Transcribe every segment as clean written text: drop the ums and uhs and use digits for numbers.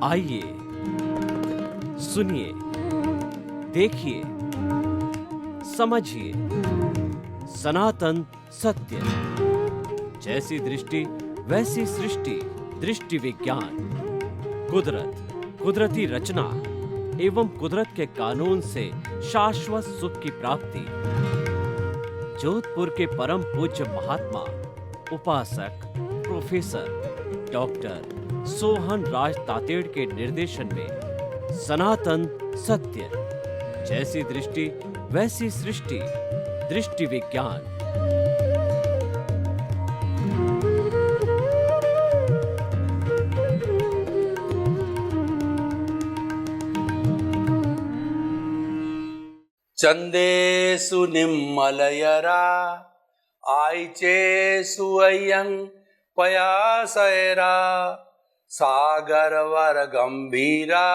आइए, सुनिए, देखिए, समझिए सनातन सत्य। जैसी दृष्टि वैसी सृष्टि, दृष्टि विज्ञान। कुदरत, कुदरती रचना एवं कुदरत के कानून से शाश्वत सुख की प्राप्ति। जोधपुर के परम पूज्य महात्मा उपासक प्रोफेसर डॉक्टर सोहन राज तातेड़ के निर्देशन में सनातन सत्य। जैसी दृष्टि वैसी सृष्टि, दृष्टि विज्ञान। चंदेषु निम्मलयरा आयचेषु अय्यं पयासयरा सागरवर गंभीरा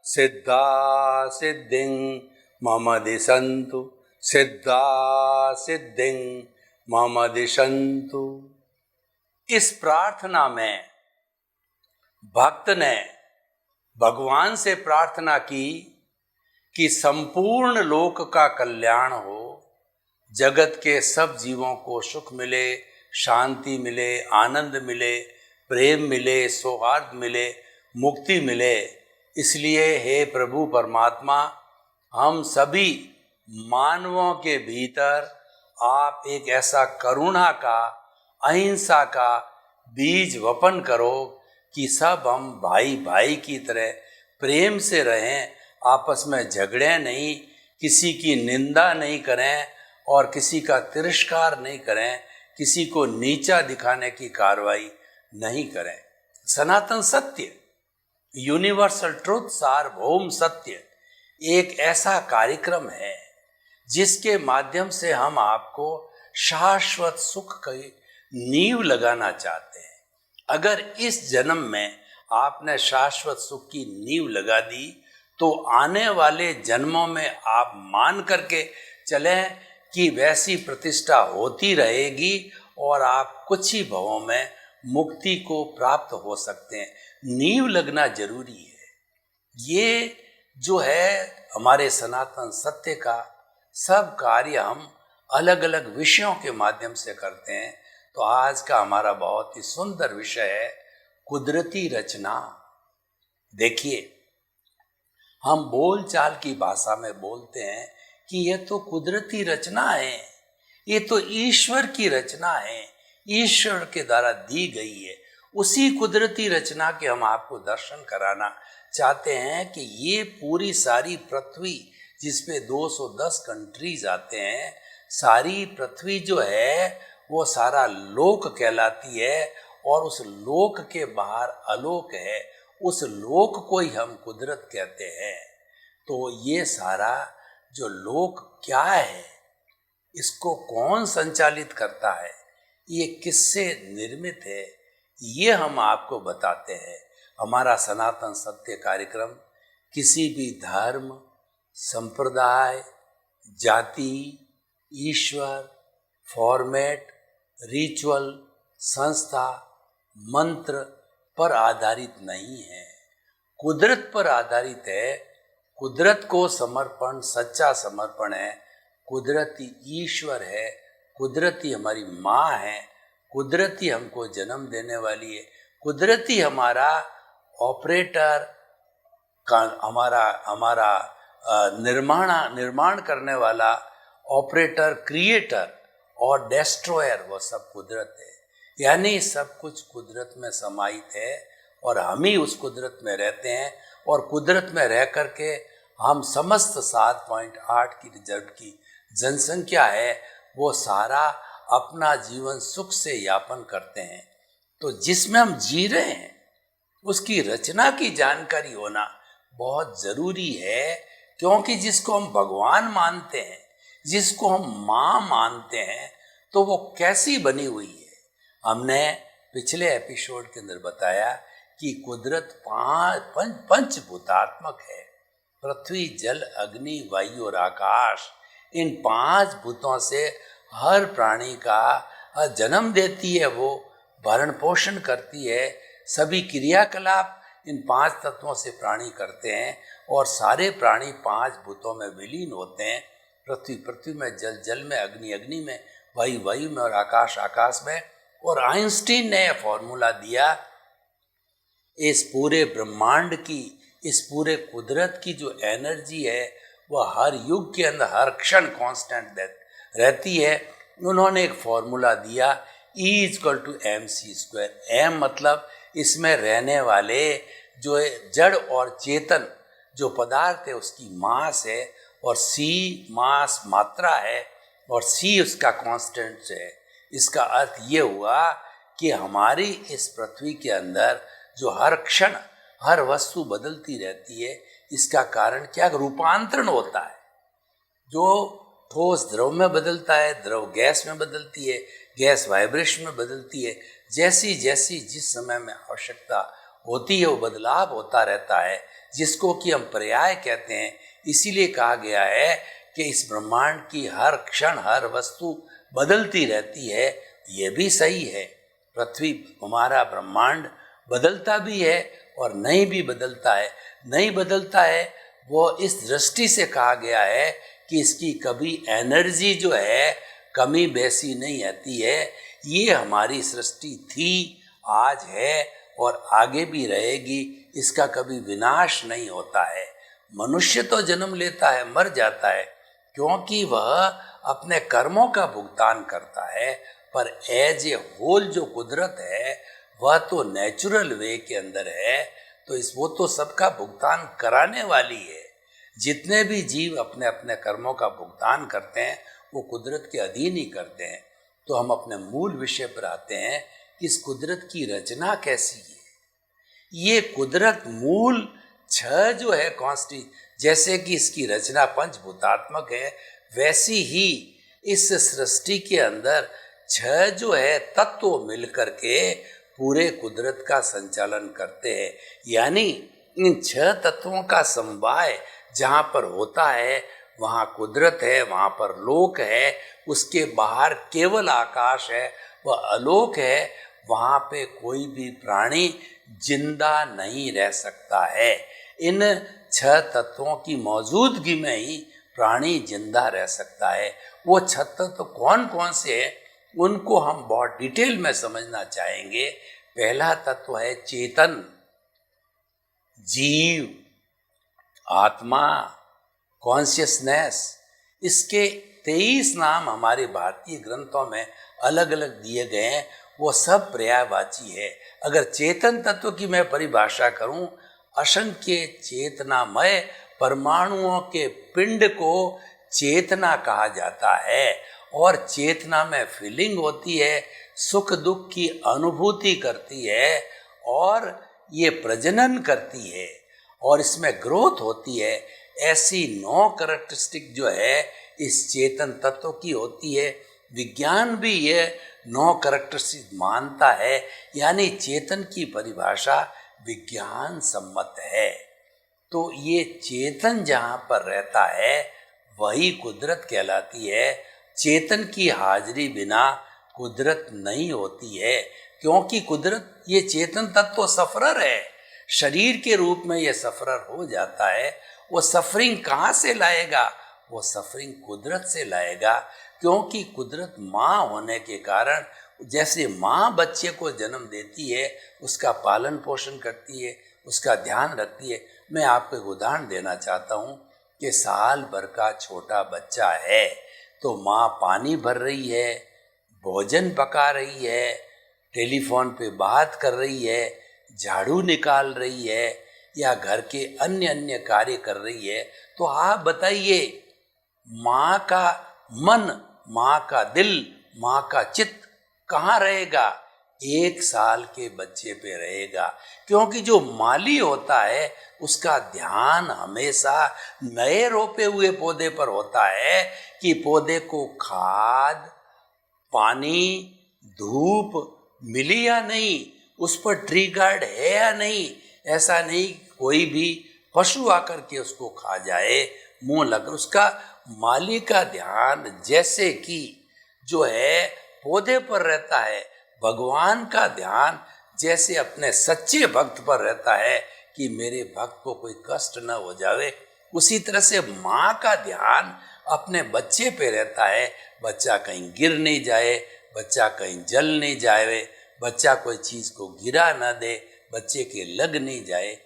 सिद्धा सिद्धिं मम दिशन्तु, सिद्धा सिद्धिं मम दिशन्तु। इस प्रार्थना में भक्त ने भगवान से प्रार्थना की कि संपूर्ण लोक का कल्याण हो, जगत के सब जीवों को सुख मिले, शांति मिले, आनंद मिले, प्रेम मिले, सौहार्द मिले, मुक्ति मिले। इसलिए हे प्रभु परमात्मा, हम सभी मानवों के भीतर आप एक ऐसा करुणा का, अहिंसा का बीज वपन करो कि सब हम भाई भाई की तरह प्रेम से रहें, आपस में झगड़े नहीं, किसी की निंदा नहीं करें और किसी का तिरस्कार नहीं करें, किसी को नीचा दिखाने की कार्रवाई नहीं करें। सनातन सत्य, यूनिवर्सल ट्रुथ, सार्वभौम सत्य एक ऐसा कार्यक्रम है जिसके माध्यम से हम आपको शाश्वत सुख की नींव लगाना चाहते हैं। अगर इस जन्म में आपने शाश्वत सुख की नींव लगा दी तो आने वाले जन्मों में आप मान करके चलें कि वैसी प्रतिष्ठा होती रहेगी और आप कुछ ही भवों में मुक्ति को प्राप्त हो सकते हैं। नींव लगना जरूरी है। ये जो है हमारे सनातन सत्य का सब कार्य हम अलग अलग विषयों के माध्यम से करते हैं। तो आज का हमारा बहुत ही सुंदर विषय है कुदरती रचना। देखिए, हम बोलचाल की भाषा में बोलते हैं कि ये तो कुदरती रचना है, ये तो ईश्वर की रचना है, ईश्वर के द्वारा दी गई है। उसी कुदरती रचना के हम आपको दर्शन कराना चाहते हैं कि ये पूरी सारी पृथ्वी जिसपे 210 कंट्रीज आते हैं, सारी पृथ्वी जो है वो सारा लोक कहलाती है और उस लोक के बाहर अलोक है, उस लोक को ही हम कुदरत कहते हैं। तो ये सारा जो लोक क्या है, इसको कौन संचालित करता है, ये किससे निर्मित है, ये हम आपको बताते हैं। हमारा सनातन सत्य कार्यक्रम किसी भी धर्म, संप्रदाय, जाति, ईश्वर, फॉर्मेट, रिचुअल, संस्था, मंत्र पर आधारित नहीं है, कुदरत पर आधारित है। कुदरत को समर्पण सच्चा समर्पण है। कुदरती ईश्वर है, कुदरती हमारी माँ है, कुदरती हमको जन्म देने वाली है, कुदरती हमारा ऑपरेटर का, हमारा निर्माण करने वाला ऑपरेटर, क्रिएटर और डिस्ट्रॉयर, वो सब कुदरत है। यानी सब कुछ कुदरत में समाहित है और हम ही उस कुदरत में रहते हैं और कुदरत में रह करके हम समस्त 7.8 की रिजर्व की जनसंख्या है वो सारा अपना जीवन सुख से यापन करते हैं। तो जिसमें हम जी रहे हैं उसकी रचना की जानकारी होना बहुत ज़रूरी है, क्योंकि जिसको हम भगवान मानते हैं, जिसको हम माँ मानते हैं, तो वो कैसी बनी हुई है। हमने पिछले एपिसोड के अंदर बताया कि कुदरत पंचभूतात्मक है। पृथ्वी, जल, अग्नि, वायु और आकाश, इन 5 भूतों से हर प्राणी का जन्म देती है, वो भरण पोषण करती है, सभी क्रियाकलाप इन 5 तत्वों से प्राणी करते हैं और सारे प्राणी 5 भूतों में विलीन होते हैं। पृथ्वी पृथ्वी में, जल जल में, अग्नि अग्नि में, वायु वायु में और आकाश आकाश में। और आइंस्टीन ने फॉर्मूला दिया इस पूरे ब्रह्मांड की, इस पूरे कुदरत की जो एनर्जी है वह हर युग के अंदर हर क्षण कांस्टेंट रहती है। उन्होंने एक फॉर्मूला दिया E=mc²। m मतलब इसमें रहने वाले जो जड़ और चेतन जो पदार्थ है उसकी मास है, और c मास मात्रा है, और c उसका कांस्टेंट है। इसका अर्थ ये हुआ कि हमारी इस पृथ्वी के अंदर जो हर क्षण हर वस्तु बदलती रहती है, इसका कारण क्या? रूपांतरण होता है। जो ठोस द्रव में बदलता है, द्रव गैस में बदलती है, गैस वाइब्रेशन में बदलती है। जैसी जैसी जिस समय में आवश्यकता होती है वो बदलाव होता रहता है, जिसको कि हम पर्याय कहते हैं। इसीलिए कहा गया है कि इस ब्रह्मांड की हर क्षण हर वस्तु बदलती रहती है। ये भी सही है, पृथ्वी हमारा ब्रह्मांड बदलता भी है और नहीं भी बदलता है। नहीं बदलता है वो इस दृष्टि से कहा गया है कि इसकी कभी एनर्जी जो है कमी बेसी नहीं आती है। ये हमारी सृष्टि थी, आज है और आगे भी रहेगी। इसका कभी विनाश नहीं होता है। मनुष्य तो जन्म लेता है, मर जाता है, क्योंकि वह अपने कर्मों का भुगतान करता है। पर एज ए होल जो कुदरत है वह तो नेचुरल वे के अंदर है, तो वो तो सबका भुगतान कराने वाली है। जितने भी जीव अपने अपने कर्मों का भुगतान करते हैं वो कुदरत के अधीन ही करते हैं। तो हम अपने मूल विषय पर आते हैं कि इस कुदरत की रचना कैसी है। ये कुदरत मूल 6 जो है कॉन्स्टी, जैसे कि इसकी रचना पंचभूतात्मक है, वैसी ही इस सृष्टि के अंदर 6 जो है तत्व मिलकर के पूरे कुदरत का संचालन करते हैं। यानी इन 6 तत्वों का समवाय जहाँ पर होता है वहाँ कुदरत है, वहाँ पर लोक है। उसके बाहर केवल आकाश है, वह अलोक है। वहाँ पे कोई भी प्राणी जिंदा नहीं रह सकता है। इन 6 तत्वों की मौजूदगी में ही प्राणी जिंदा रह सकता है। वो 6 तत्व कौन कौन से हैं उनको हम बहुत डिटेल में समझना चाहेंगे। पहला तत्व है चेतन, जीव, आत्मा, कॉन्शियसनेस। इसके 23 नाम हमारे भारतीय ग्रंथों में अलग अलग दिए गए हैं, वो सब पर्यायवाची है। अगर चेतन तत्व की मैं परिभाषा करूं, असंख्य चेतनामय परमाणुओं के पिंड को चेतना कहा जाता है। और चेतना में फीलिंग होती है, सुख दुख की अनुभूति करती है, और ये प्रजनन करती है और इसमें ग्रोथ होती है। ऐसी 9 कैरेक्टरिस्टिक जो है इस चेतन तत्व की होती है। विज्ञान भी ये 9 कैरेक्टरिस्टिक मानता है, यानी चेतन की परिभाषा विज्ञान सम्मत है। तो ये चेतन जहाँ पर रहता है वही कुदरत कहलाती है। चेतन की हाजिरी बिना कुदरत नहीं होती है, क्योंकि कुदरत ये चेतन तत्व सफरर है। शरीर के रूप में ये सफरर हो जाता है। वो सफरिंग कहाँ से लाएगा? वो सफरिंग कुदरत से लाएगा, क्योंकि कुदरत माँ होने के कारण जैसे माँ बच्चे को जन्म देती है, उसका पालन पोषण करती है, उसका ध्यान रखती है। मैं आपको एक उदाहरण देना चाहता हूँ कि साल भर का छोटा बच्चा है तो माँ पानी भर रही है, भोजन पका रही है, टेलीफोन पे बात कर रही है, झाड़ू निकाल रही है, या घर के अन्य अन्य कार्य कर रही है। तो आप बताइए, माँ का मन, माँ का दिल, माँ का चित्त कहाँ रहेगा? 1 साल के बच्चे पे रहेगा, क्योंकि जो माली होता है उसका ध्यान हमेशा नए रोपे हुए पौधे पर होता है कि पौधे को खाद, पानी, धूप मिली या नहीं, उस पर ट्री गार्ड है या नहीं। ऐसा नहीं कोई भी पशु आकर के उसको खा जाए, मुंह लग। उसका माली का ध्यान जैसे कि जो है पौधे पर रहता है, भगवान का ध्यान जैसे अपने सच्चे भक्त पर रहता है कि मेरे भक्त को कोई कष्ट न हो जावे, उसी तरह से माँ का ध्यान अपने बच्चे पे रहता है। बच्चा कहीं गिर नहीं जाए, बच्चा कहीं जल नहीं जाए, बच्चा कोई चीज को गिरा ना दे, बच्चे के लग नहीं जाए।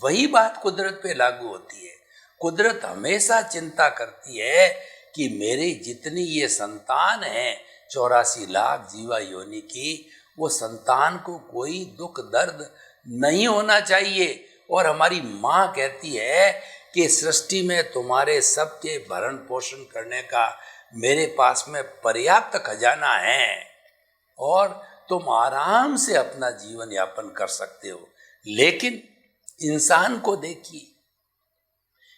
वही बात कुदरत पे लागू होती है। कुदरत हमेशा चिंता करती है कि मेरी जितनी ये संतान है 84 लाख जीवा योनि की, वो संतान को कोई दुख दर्द नहीं होना चाहिए। और हमारी माँ कहती है कि सृष्टि में तुम्हारे सबके भरण पोषण करने का मेरे पास में पर्याप्त खजाना है और तुम आराम से अपना जीवन यापन कर सकते हो। लेकिन इंसान को देखिए,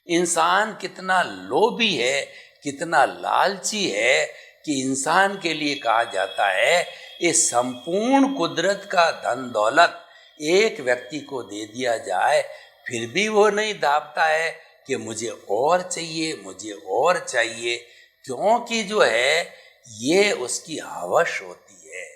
इंसान कितना लोभी है, कितना लालची है कि इंसान के लिए कहा जाता है इस संपूर्ण कुदरत का धन दौलत एक व्यक्ति को दे दिया जाए, फिर भी वो नहीं दाबता है कि मुझे और चाहिए, मुझे और चाहिए। क्योंकि जो है ये उसकी हवस होती है,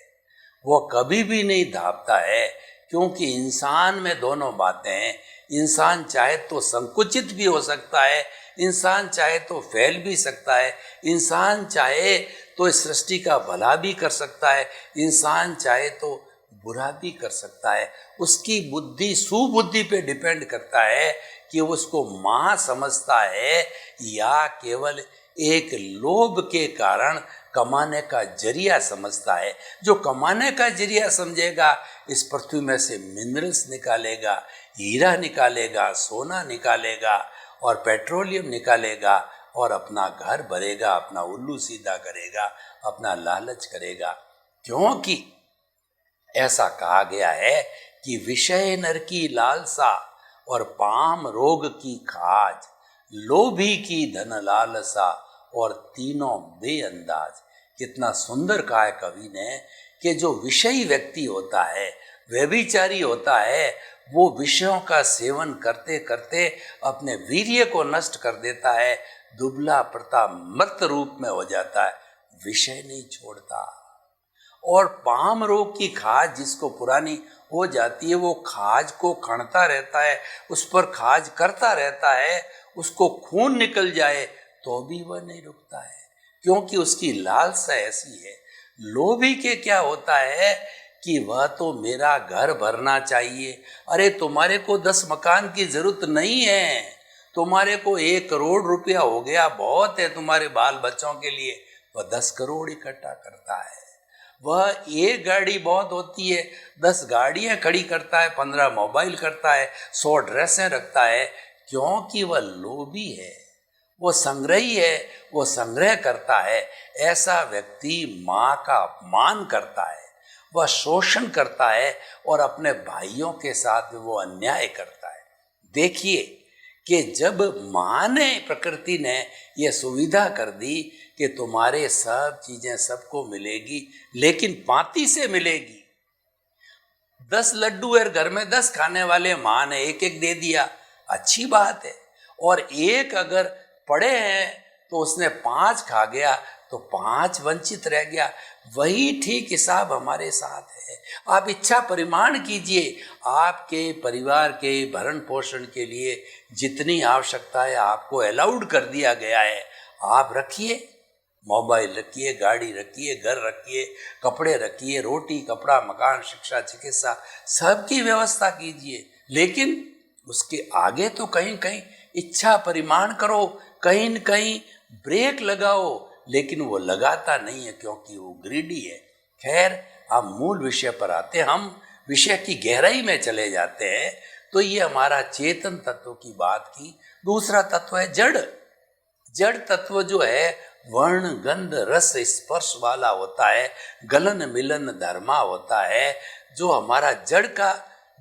वो कभी भी नहीं दाबता है। क्योंकि इंसान में दोनों बातें हैं। इंसान चाहे तो संकुचित भी हो सकता है, इंसान चाहे तो फैल भी सकता है, इंसान चाहे तो इस सृष्टि का भला भी कर सकता है, इंसान चाहे तो बुरा भी कर सकता है। उसकी बुद्धि सुबुद्धि पे डिपेंड करता है कि उसको माँ समझता है या केवल एक लोभ के कारण कमाने का जरिया समझता है। जो कमाने का जरिया समझेगा इस पृथ्वी में से मिनरल्स निकालेगा, हीरा निकालेगा, सोना निकालेगा और पेट्रोलियम निकालेगा और अपना घर भरेगा, अपना उल्लू सीधा करेगा, अपना लालच करेगा। क्योंकि ऐसा कहा गया है कि विषय नर की लालसा और पाम रोग की खाज, लोभी की धन लालसा और तीनों बेअंदाज। कितना सुंदर कहा है कवि ने कि जो विषयी व्यक्ति होता है, व्यभिचारी होता है, वो विषयों का सेवन करते करते अपने वीर्य को नष्ट कर देता है, दुबला पड़ता मर्त रूप में हो जाता है, विषय नहीं छोड़ता। और पाम रोग की खाज जिसको पुरानी हो जाती है, वो खाज को खणता रहता है, उस पर खाज करता रहता है, उसको खून निकल जाए तो भी वह नहीं रुकता है, क्योंकि उसकी लालसा ऐसी है। लोभी के क्या होता है कि वह तो मेरा घर भरना चाहिए। अरे तुम्हारे को 10 मकान की जरूरत नहीं है, तुम्हारे को 1 करोड़ रुपया हो गया बहुत है तुम्हारे बाल बच्चों के लिए। वह 10 करोड़ इकट्ठा करता है। वह एक गाड़ी बहुत होती है, 10 गाड़ियां खड़ी करता है, 15 मोबाइल करता है, 100 ड्रेसें रखता है, क्योंकि वह लोभी है, वो संग्रही है, वो संग्रह करता है। ऐसा व्यक्ति माँ का अपमान करता है, वह शोषण करता है और अपने भाइयों के साथ वो अन्याय करता है। देखिए कि जब माँ ने, प्रकृति ने यह सुविधा कर दी कि तुम्हारे सब चीजें सबको मिलेगी, लेकिन पाती से मिलेगी। 10 लड्डू है घर में, 10 खाने वाले, माँ ने एक एक दे दिया, अच्छी बात है। और एक अगर पड़े हैं तो उसने 5 खा गया तो 5 वंचित रह गया। वही ठीक हिसाब हमारे साथ है। आप इच्छा परिमाण कीजिए, आपके परिवार के भरण पोषण के लिए जितनी आवश्यकता है आपको अलाउड कर दिया गया है, आप रखिए। मोबाइल रखिए, गाड़ी रखिए, घर रखिए, कपड़े रखिए, रोटी कपड़ा मकान शिक्षा चिकित्सा सबकी व्यवस्था कीजिए। लेकिन उसके आगे तो कहीं कहीं इच्छा परिमाण करो, कहीं न कहीं ब्रेक लगाओ, लेकिन वो लगाता नहीं है क्योंकि वो ग्रीडी है। खैर, अब मूल विषय पर आते, हम विषय की गहराई में चले जाते हैं। तो ये हमारा चेतन तत्व की बात की। दूसरा तत्व है जड़। जड़ तत्व जो है वर्ण गंध रस स्पर्श वाला होता है, गलन मिलन धर्मा होता है। जो हमारा जड़ का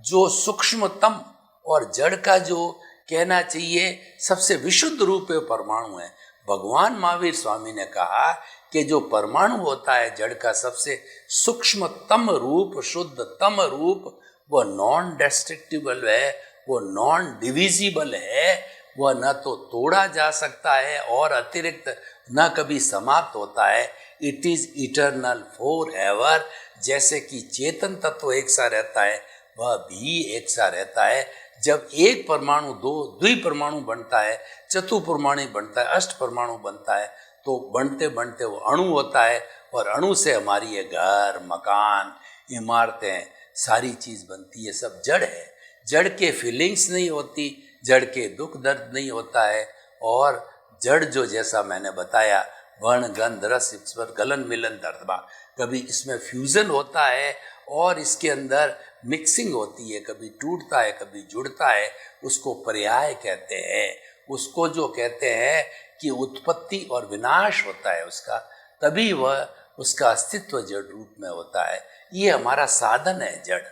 जो सूक्ष्मतम और जड़ का जो कहना चाहिए सबसे विशुद्ध रूप है परमाणु है। भगवान महावीर स्वामी ने कहा कि जो परमाणु होता है जड़ का सबसे सूक्ष्मतम रूप, शुद्धतम रूप, वो नॉन डिस्ट्रक्टिबल है, वो नॉन डिविजिबल है, वह न तो तोड़ा जा सकता है और अतिरिक्त न कभी समाप्त होता है। It is eternal for ever. जैसे कि चेतन तत्व एक सा रहता है, वह भी एक सा रहता है। जब एक परमाणु दो द्विपरमाणु बनता है, चतुर्परमाणु बनता है, अष्ट परमाणु बनता है, तो बनते बनते वो अणु होता है, और अणु से हमारी ये घर, मकान, इमारतें, सारी चीज़ बनती है। सब जड़ है। जड़ के फीलिंग्स नहीं होती, जड़ के दुख दर्द नहीं होता है। और जड़ जो जैसा मैंने बताया, वर्ण गंध रस स्पर्श गलन मिलन दर्दबा, कभी इसमें फ्यूजन होता है और इसके अंदर मिक्सिंग होती है, कभी टूटता है, कभी जुड़ता है, उसको पर्याय कहते हैं। उसको जो कहते हैं कि उत्पत्ति और विनाश होता है उसका, तभी वह उसका अस्तित्व जड़ रूप में होता है। ये हमारा साधन है जड़।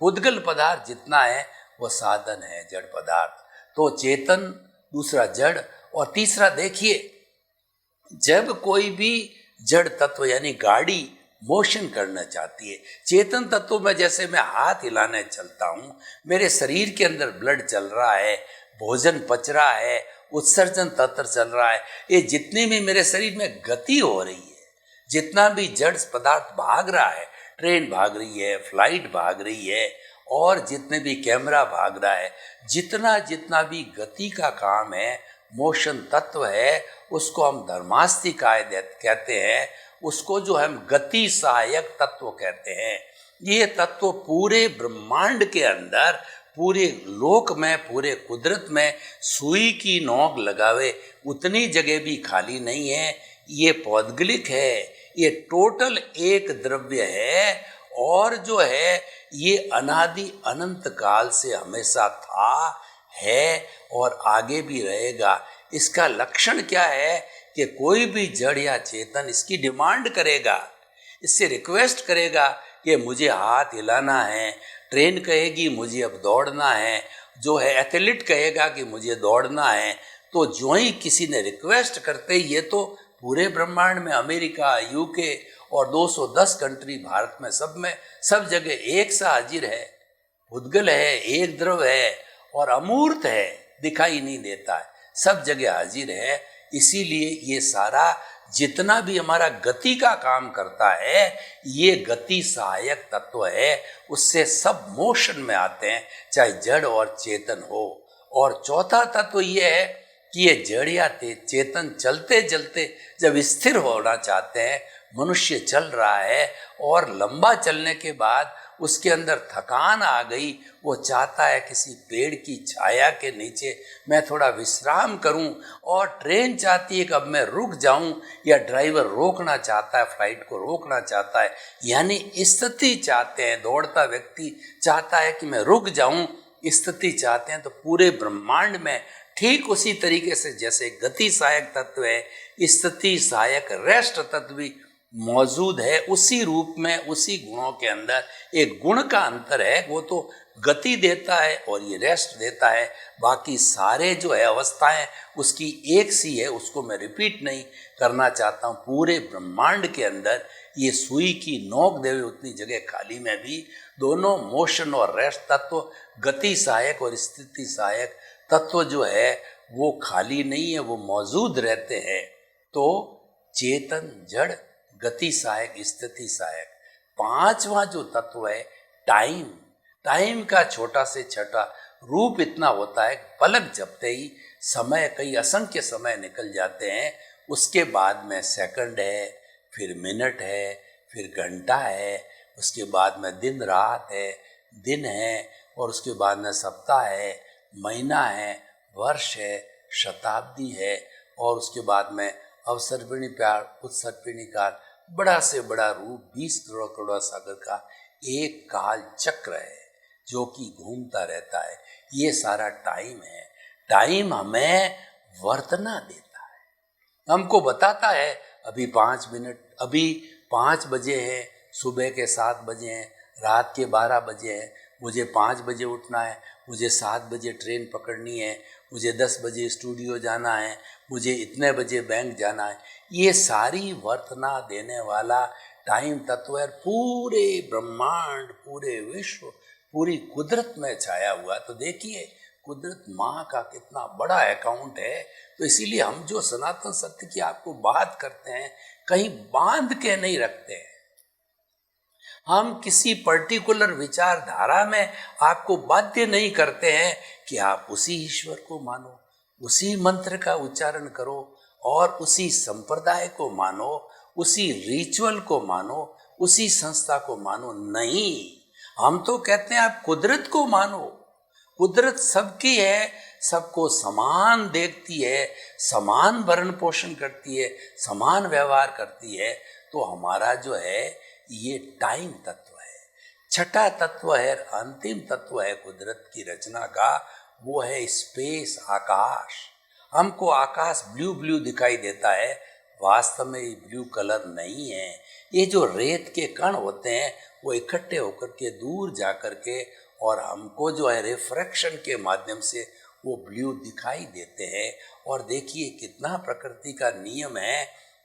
पुद्गल पदार्थ जितना है वो साधन है जड़ पदार्थ। तो चेतन, दूसरा जड़, और तीसरा देखिए, जब कोई भी जड़ तत्व यानी गाड़ी मोशन करना चाहती है, चेतन तत्व में जैसे मैं हाथ हिलाने चलता हूँ, मेरे शरीर के अंदर ब्लड चल रहा है, भोजन पच रहा है, उत्सर्जन तंत्र चल रहा है, ये जितनी भी मेरे शरीर में गति हो रही है, जितना भी जड़ पदार्थ भाग रहा है, ट्रेन भाग रही है, फ्लाइट भाग रही है, और जितने भी कैमरा भाग रहा है, जितना जितना भी गति का काम है, मोशन तत्व है, उसको हम धर्मास्तिक कहते हैं। उसको जो हम गति सहायक तत्व कहते हैं। ये तत्व पूरे ब्रह्मांड के अंदर, पूरे लोक में, पूरे कुदरत में सुई की नोक लगावे उतनी जगह भी खाली नहीं है। ये पौद्गलिक है, ये टोटल एक द्रव्य है, और जो है ये अनादि अनंत काल से हमेशा था, है और आगे भी रहेगा। इसका लक्षण क्या है कि कोई भी जड़ या चेतन इसकी डिमांड करेगा, इससे रिक्वेस्ट करेगा कि मुझे हाथ हिलाना है, ट्रेन कहेगी मुझे अब दौड़ना है, जो है एथलीट कहेगा कि मुझे दौड़ना है। तो जो ही किसी ने रिक्वेस्ट करते ही, ये तो पूरे ब्रह्मांड में अमेरिका, यूके और 210 कंट्री भारत में, सब जगह एक सा हाजिर है। उद्गल है, एक द्रव है और अमूर्त है, दिखाई नहीं देता है, सब जगह हाजिर है। इसीलिए ये सारा जितना भी हमारा गति का काम करता है, ये गति सहायक तत्व है, उससे सब मोशन में आते हैं, चाहे जड़ और चेतन हो। और चौथा तत्व ये है कि ये जड़ या चेतन चलते चलते जब स्थिर होना चाहते हैं, मनुष्य चल रहा है और लंबा चलने के बाद उसके अंदर थकान आ गई, वो चाहता है किसी पेड़ की छाया के नीचे मैं थोड़ा विश्राम करूं, और ट्रेन चाहती है कि अब मैं रुक जाऊं, या ड्राइवर रोकना चाहता है, फ्लाइट को रोकना चाहता है, यानी स्थिति चाहते हैं। दौड़ता व्यक्ति चाहता है कि मैं रुक जाऊं, स्थिति चाहते हैं। तो पूरे ब्रह्मांड में ठीक उसी तरीके से जैसे गति सहायक तत्व है, स्थिति सहायक रेस्ट तत्व भी मौजूद है। उसी रूप में, उसी गुणों के अंदर एक गुण का अंतर है, वो तो गति देता है और ये रेस्ट देता है। बाकी सारे जो है अवस्थाएं उसकी एक सी है, उसको मैं रिपीट नहीं करना चाहता हूँ। पूरे ब्रह्मांड के अंदर ये सुई की नोक देवे उतनी जगह खाली में भी दोनों मोशन और रेस्ट तत्व, गति सहायक और स्थिति सहायक तत्व जो है वो खाली नहीं है, वो मौजूद रहते हैं। तो चेतन, जड़, गति सहायक, स्थिति सहायक। पांचवा जो तत्व है टाइम, टाइम का छोटा से छोटा रूप इतना होता है, पलक झपते ही समय, कई असंख्य समय निकल जाते हैं। उसके बाद में सेकंड है, फिर मिनट है, फिर घंटा है, उसके बाद में दिन रात है, दिन है, और उसके बाद में सप्ताह है, महीना है, वर्ष है, शताब्दी है, और उसके बाद में अवसर्पिणी प्यार, उत्सर्पिणी काल, बड़ा से बड़ा रूप 20 करोड़ करोड़ सागर का एक काल चक्र है जो कि घूमता रहता है। ये सारा टाइम है। टाइम हमें वर्तना देता है, हमको बताता है अभी 5 मिनट, अभी 5 बजे हैं, सुबह के 7 बजे हैं, रात के 12 बजे हैं, मुझे 5 बजे उठना है, मुझे 7 बजे ट्रेन पकड़नी है, मुझे 10 बजे स्टूडियो जाना है, मुझे इतने बजे बैंक जाना है। ये सारी वर्तना देने वाला टाइम तत्व है, पूरे ब्रह्मांड, पूरे विश्व, पूरी कुदरत में छाया हुआ। तो देखिए कुदरत माँ का कितना बड़ा अकाउंट है। तो इसीलिए हम जो सनातन सत्य की आपको बात करते हैं, कहीं बांध के नहीं रखते हैं। हम किसी पर्टिकुलर विचारधारा में आपको बाध्य नहीं करते हैं कि आप उसी ईश्वर को मानो, उसी मंत्र का उच्चारण करो और उसी संप्रदाय को मानो, उसी रिचुअल को मानो, उसी संस्था को मानो। नहीं, हम तो कहते हैं आप कुदरत को मानो। कुदरत सबकी है, सबको समान देखती है, समान भरण पोषण करती है, समान व्यवहार करती है। तो हमारा जो है ये टाइम तत्व है, छठा तत्व है, अंतिम तत्व है कुदरत की रचना का, वो है स्पेस, आकाश। हमको आकाश ब्लू ब्लू दिखाई देता है, वास्तव में ये ब्लू कलर नहीं है। ये जो रेत के कण होते हैं वो इकट्ठे होकर के दूर जा कर के और हमको जो है रिफ्रैक्शन के माध्यम से वो ब्लू दिखाई देते हैं। और देखिए कितना प्रकृति का नियम है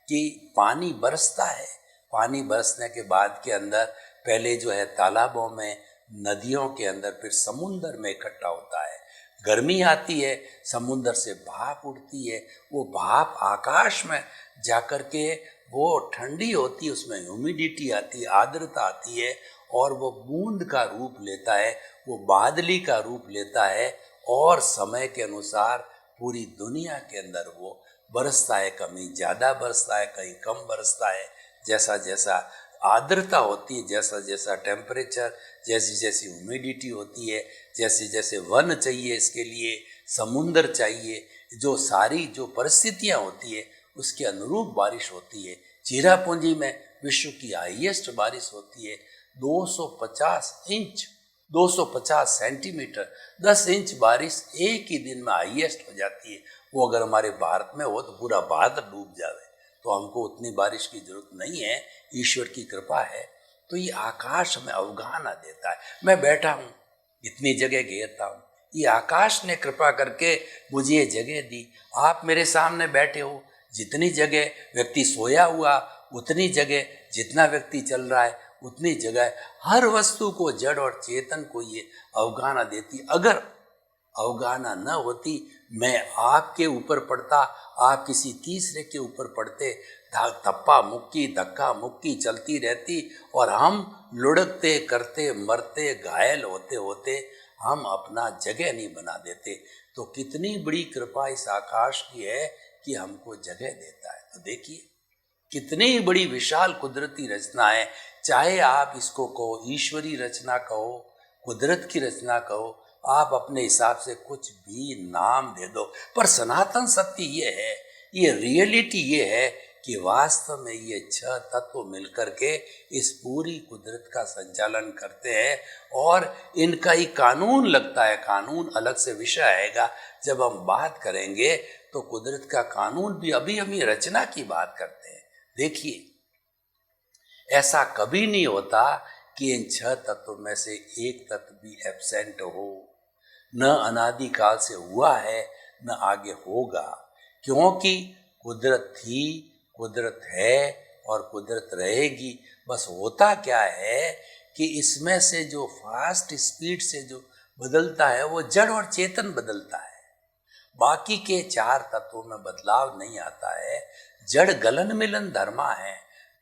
कि पानी बरसता है, पानी बरसने के बाद के अंदर पहले जो है तालाबों में, नदियों के अंदर, फिर समुंदर में इकट्ठा होता है। गर्मी आती है, समुंदर से भाप उड़ती है, वो भाप आकाश में जाकर के वो ठंडी होती है, उसमें ह्यूमिडिटी आती है, आर्द्रता आती है और वो बूंद का रूप लेता है, वो बादली का रूप लेता है और समय के अनुसार पूरी दुनिया के अंदर वो बरसता है। कहीं ज़्यादा बरसता है, कहीं कम बरसता है। जैसा जैसा आर्द्रता होती है, जैसा जैसा टेम्परेचर, जैसी जैसी ह्यूमिडिटी होती है, जैसे जैसे वन चाहिए इसके लिए, समुंदर चाहिए, जो सारी जो परिस्थितियाँ होती है उसके अनुरूप बारिश होती है। चेरापूंजी में विश्व की हाईएस्ट बारिश होती है, 250 इंच, 250 सेंटीमीटर, 10 इंच बारिश एक ही दिन में हाईएस्ट हो जाती है। वो अगर हमारे भारत में हो तो पूरा भारत डूब जाए। तो हमको उतनी बारिश की जरूरत नहीं है, ईश्वर की कृपा है। तो ये आकाश हमें अवगाहना देता है। मैं बैठा हूँ, इतनी जगह घेरता हूँ, ये आकाश ने कृपा करके मुझे ये जगह दी। आप मेरे सामने बैठे हो, जितनी जगह व्यक्ति सोया हुआ उतनी जगह, जितना व्यक्ति चल रहा है उतनी जगह, हर वस्तु को, जड़ और चेतन को ये अवगाहना देती। अगर अवगाहना न होती, मैं आपके ऊपर पड़ता, आप किसी तीसरे के ऊपर पड़ते, धप्पा मुक्की, धक्का मुक्की चलती रहती और हम लुढ़कते करते, मरते, घायल होते होते हम अपना जगह नहीं बना देते। तो कितनी बड़ी कृपा इस आकाश की है कि हमको जगह देता है। तो देखिए कितनी बड़ी विशाल कुदरती रचना है। चाहे आप इसको कहो ईश्वरी रचना कहो, कुदरत की रचना कहो, आप अपने हिसाब से कुछ भी नाम दे दो, पर सनातन सत्य ये है, ये रियलिटी ये है कि वास्तव में ये 6 तत्व मिलकर के इस पूरी कुदरत का संचालन करते हैं और इनका ही कानून लगता है। कानून अलग से विषय आएगा जब हम बात करेंगे। तो कुदरत का कानून भी, अभी हम ये रचना की बात करते हैं। देखिए ऐसा कभी नहीं होता कि इन 6 तत्व में से एक तत्व भी एब्सेंट हो। न अनादिकाल से हुआ है, न आगे होगा, क्योंकि कुदरत थी, कुदरत है और कुदरत रहेगी। बस होता क्या है कि इसमें से जो फास्ट स्पीड से जो बदलता है वो जड़ और चेतन बदलता है। बाकी के 4 तत्वों में बदलाव नहीं आता है। जड़ गलन मिलन धर्मा है,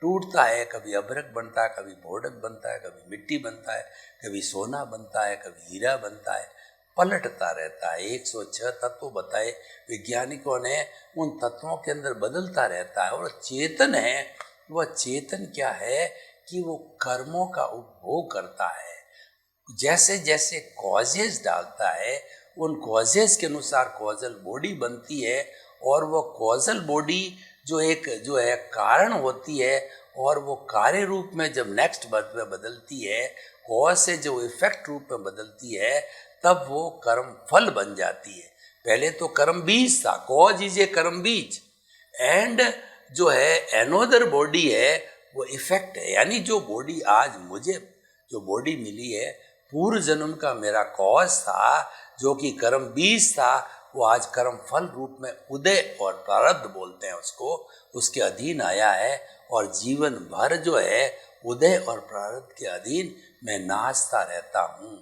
टूटता है, कभी अभ्रक बनता है, कभी भोडक बनता है, कभी मिट्टी बनता है, कभी सोना बनता है, कभी हीरा बनता है, पलटता रहता है। 106 तत्व बताए वैज्ञानिकों ने, उन तत्वों के अंदर बदलता रहता है। और चेतन है, वह चेतन क्या है कि वो कर्मों का उपभोग करता है। जैसे जैसे कॉजेज डालता है, उन कॉजेज के अनुसार कॉजल बॉडी बनती है और वो कॉजल बॉडी जो है कारण होती है और वो कार्य रूप में जब नेक्स्ट बर्थ में बदलती है, कॉज से जो इफेक्ट रूप में बदलती है, तब वो कर्म फल बन जाती है। पहले तो कर्म बीज था, कॉज इज ए कर्म बीज, एंड जो है एनोदर बॉडी है वो इफेक्ट है। यानी जो बॉडी आज मुझे जो बॉडी मिली है, पूर्व जन्म का मेरा कॉज था जो कि कर्म बीज था, वो आज कर्म फल रूप में उदय और प्रारब्ध बोलते हैं उसको, उसके अधीन आया है। और जीवन भर जो है उदय और प्रारब्ध के अधीन मैं नाचता रहता हूँ।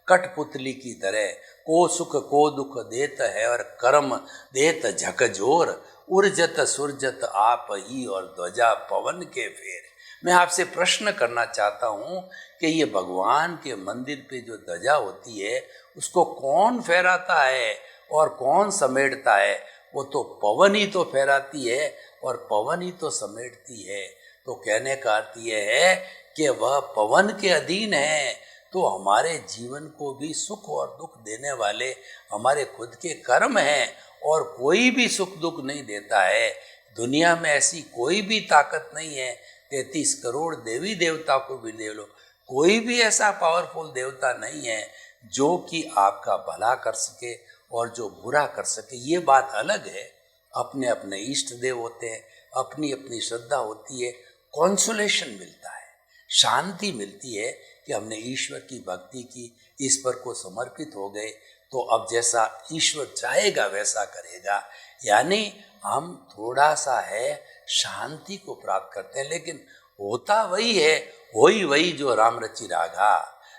कठपुतली की तरह, को सुख को दुख देत है और कर्म देत झकझोर, उर्जत सुरजत आप ही और ध्वजा पवन के फेर। मैं आपसे प्रश्न करना चाहता हूँ कि ये भगवान के मंदिर पे जो ध्वजा होती है उसको कौन फहराता है और कौन समेटता है? वो तो पवन ही तो फहराती है और पवन ही तो समेटती है। तो कहने का अर्थ ये है कि वह पवन के अधीन है। तो हमारे जीवन को भी सुख और दुख देने वाले हमारे खुद के कर्म हैं और कोई भी सुख दुख नहीं देता है। दुनिया में ऐसी कोई भी ताकत नहीं है, 33 करोड़ देवी देवता को भी ले लो, कोई भी ऐसा पावरफुल देवता नहीं है जो कि आपका भला कर सके और जो बुरा कर सके। ये बात अलग है। अपने अपने इष्ट देव होते हैं, अपनी अपनी श्रद्धा होती है, कॉन्सोलेशन मिलता है, शांति मिलती है कि हमने ईश्वर की भक्ति की, ईश्वर को समर्पित हो गए, तो अब जैसा ईश्वर चाहेगा वैसा करेगा। यानी हम थोड़ा सा है शांति को प्राप्त करते हैं, लेकिन होता वही है, वही जो राम रचि रागा।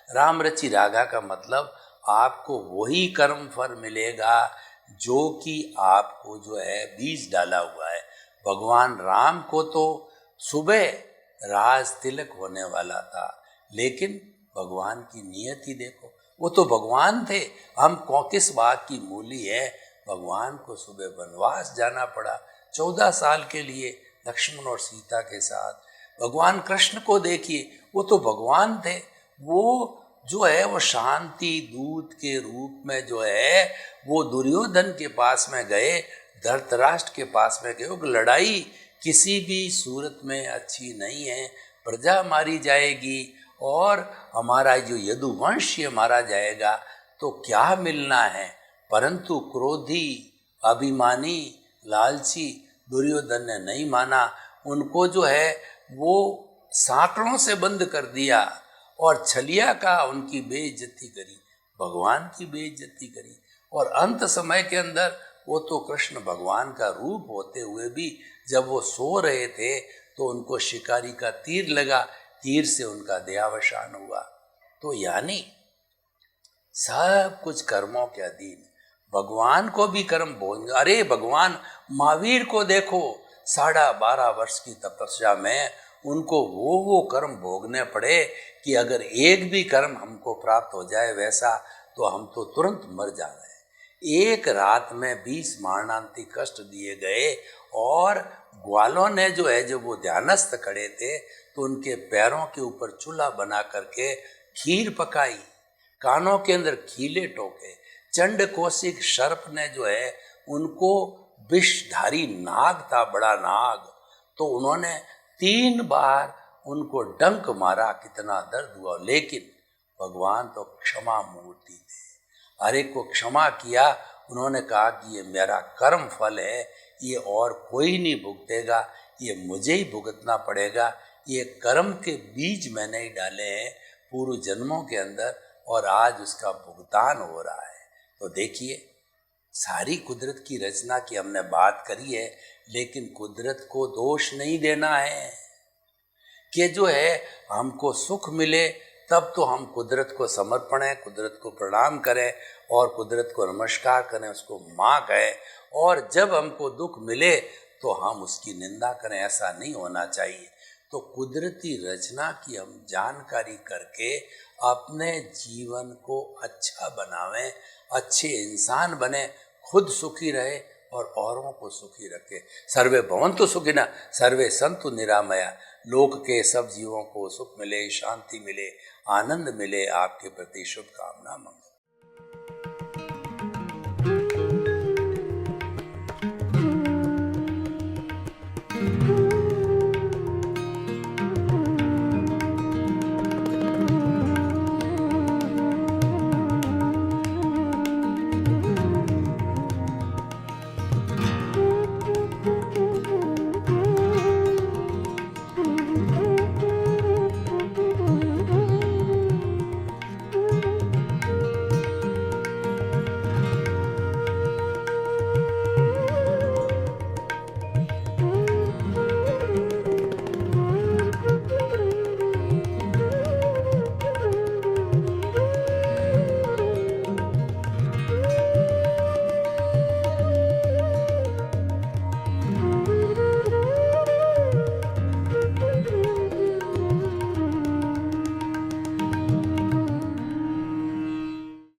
राम रचि रागा का मतलब आपको वही कर्म फल मिलेगा जो कि आपको जो है बीज डाला हुआ है। भगवान राम को तो सुबह राज तिलक होने वाला था, लेकिन भगवान की नियत ही देखो, वो तो भगवान थे। हम किस बात की मूली है? भगवान को सुबह वनवास जाना पड़ा 14 साल के लिए लक्ष्मण और सीता के साथ। भगवान कृष्ण को देखिए, वो तो भगवान थे। वो जो है वो शांति दूत के रूप में जो है वो दुर्योधन के पास में गए, धृतराष्ट्र के पास में गए। लड़ाई किसी भी सूरत में अच्छी नहीं है, प्रजा मारी जाएगी और हमारा जो यदुवंश मारा जाएगा, तो क्या मिलना है? परंतु क्रोधी, अभिमानी, लालची दुर्योधन ने नहीं माना। उनको जो है वो सांकड़ों से बंद कर दिया और छलिया का उनकी बेइज्जती करी, भगवान की बेइज्जती करी। और अंत समय के अंदर वो तो कृष्ण भगवान का रूप होते हुए भी जब वो सो रहे थे तो उनको शिकारी का तीर लगा, तीर से उनका देहावसान हुआ। तो यानी सब कुछ कर्मों के अधीन। भगवान को भी कर्म भोग। अरे भगवान महावीर को देखो, 12.5 वर्ष की तपस्या में उनको वो कर्म भोगने पड़े कि अगर एक भी कर्म हमको प्राप्त हो जाए वैसा, तो हम तो तुरंत मर जा रहे हैं। एक रात में 20 मारणांतिक कष्ट दिए गए और ग्वालों ने जो है, जब वो ध्यानस्थ खड़े थे तो उनके पैरों के ऊपर चूल्हा बना करके खीर पकाई, कानों के अंदर खीले ठोके। चंड कौशिक सर्प ने जो है उनको, विषधारी नाग था, बड़ा नाग, तो उन्होंने 3 बार उनको डंक मारा, कितना दर्द हुआ। लेकिन भगवान तो क्षमा मूर्ति थे, हर एक को क्षमा किया। उन्होंने कहा कि ये मेरा कर्म फल है, ये और कोई नहीं भुगतेगा, ये मुझे ही भुगतना पड़ेगा। ये कर्म के बीज मैंने ही डाले हैं पूर्व जन्मों के अंदर और आज उसका भुगतान हो रहा है। तो देखिए, सारी कुदरत की रचना की हमने बात करी है, लेकिन कुदरत को दोष नहीं देना है कि जो है हमको सुख मिले तब तो हम कुदरत को समर्पण है, कुदरत को प्रणाम करें और कुदरत को नमस्कार करें, उसको माँ कहें। और जब हमको दुख मिले तो हम उसकी निंदा करें, ऐसा नहीं होना चाहिए। तो कुदरती रचना की हम जानकारी करके अपने जीवन को अच्छा बनावें, अच्छे इंसान बने, खुद सुखी रहे और औरों को सुखी रखे। सर्वे भवन्तु सुखिनः, सर्वे सन्तु निरामया। लोक के सब जीवों को सुख मिले, शांति मिले, आनंद मिले। आपके प्रति शुभकामना, मंगल।